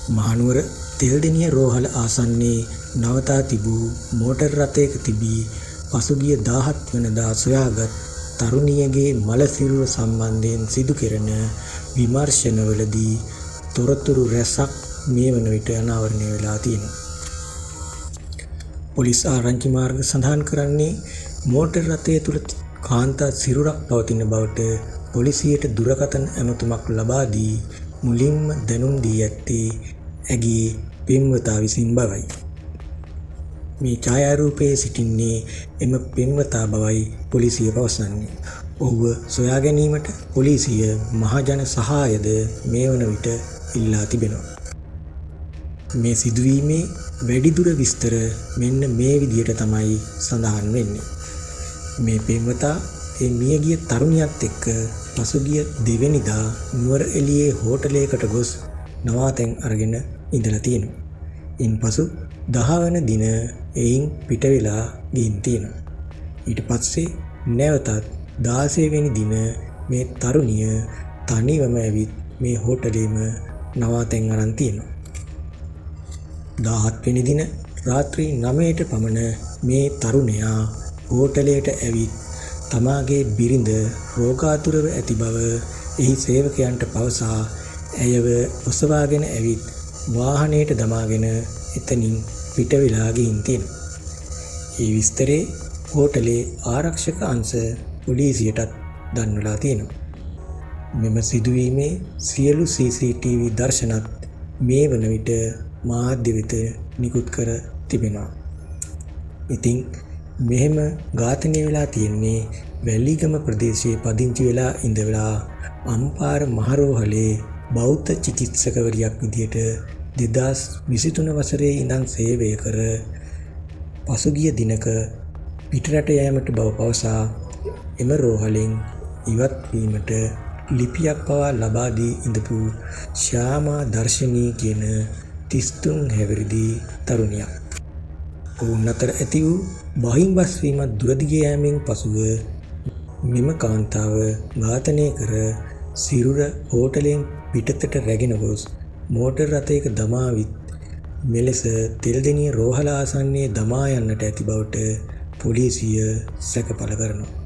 මහනුවර තෙල්දෙණිය රෝහල ආසන්නයේ නවතා තිබූ මෝටර් රථයක තිබී පසුගිය 17 වනදා සොයාගත් තරුණියගේ මළ සිරුර සම්බන්ධයෙන් සිදු කෙරෙන විමර්ශනවලදී තොරතුරු රැසක් මේ වන විට අනාවරණය වෙලා තියෙනවා. පොලිස් ආරංචි මාර්ග සඳහන් කරන්නේ මෝටර් රථය තුළ කාන්තා සිරුරක් පවතින බවට පොලිසියට දුරකථන ඇමතුමක් ලබා දී මුලින්ම දැනුම් දී ඇත්තේ ඇගේ පෙම්වතා විසින් බවයි. මේ ඡායාරූපයේ සිටින්නේ එම පෙම්වතා බවයි පොලිසිය පවසන්නේ. ඔහුව සොයා ගැනීමට පොලිසිය මහජන සහායද මේ වන විට ඉල්ලා තිබෙනවා. මේ සිදුවීමේ වැඩිදුර විස්තර මෙන්න මේ විදියට තමයි සඳහන් වෙන්නේ. මේ පෙම්වතා ඒ මියගිය තරුණියත් එක්ක පසුගිය දෙවැනිදා නුවර එළියේ හෝටලයකට ගොස් නවාතැන් අරගෙන ඉඳලා තියෙනවා. ඉන්පසු 10 වන දින එයින් පිට වෙලා ගිහින් තියෙනවා. ඊට පස්සේ නැවතත් 16 වෙනි දින මේ තරුණිය තනිවම ඇවිත් මේ හෝටලෙම නවාතැන් අරන් තියෙනවා. 17 වෙනි දින රාත්‍රී 9ට පමණ මේ තරුණයා හෝටලයට ඇවිත් තමාගේ බිරිඳ රෝගාතුරව ඇති බව එහි සේවකයන්ට පවසා ඇයව ඔසවාගෙන ඇවිත් වාහනයට දමාගෙන එතනින් පිට වෙලා ගිහින් තියෙනවා. ඒ විස්තරේ හෝටලේ ආරක්ෂක අංශ පොලිසියටත් දන්වලා තියෙනවා. මෙම සිදුවීමේ සියලු CCTV දර්ශනත් මේ වන විට මාධ්‍ය වෙත නිකුත් කර තිබෙනවා. ඉතින් මෙහෙම ඝාතනය වෙලා තියෙන්නේ වැල්ලිගම ප්‍රදේශයේ පදිංචි වෙලා ඉඳලා අම්පාර මහරෝහලේ බෞද්ධ චිකිත්සකවරියක් විදියට 2023 වසරේ ඉඳන් සේවය කර පසුගිය දිනක පිටරට යෑමට බව පවසා එම රෝහලෙන් ඉවත් වීමට ලිපියක් පවා ලබා දී ඉඳපු ශ්‍යාමා දර්ශනී කියන 33 හැවිරිදි තරුණියක්. ඔවුන් අතර ඇති වූ බහින්බස් වීමත් දුරදිග යෑමෙන් පසුව මෙම කාන්තාව ඝාතනය කර සිරුර හෝටලෙන් පිටතට රැගෙන ගොස් මෝටර් රථයක දමාවිත් මෙලෙස තෙල්දෙණිය රෝහල ආසන්නයේ දමා යන්නට ඇති බවට පොලිසිය සැක පළ කරනවා.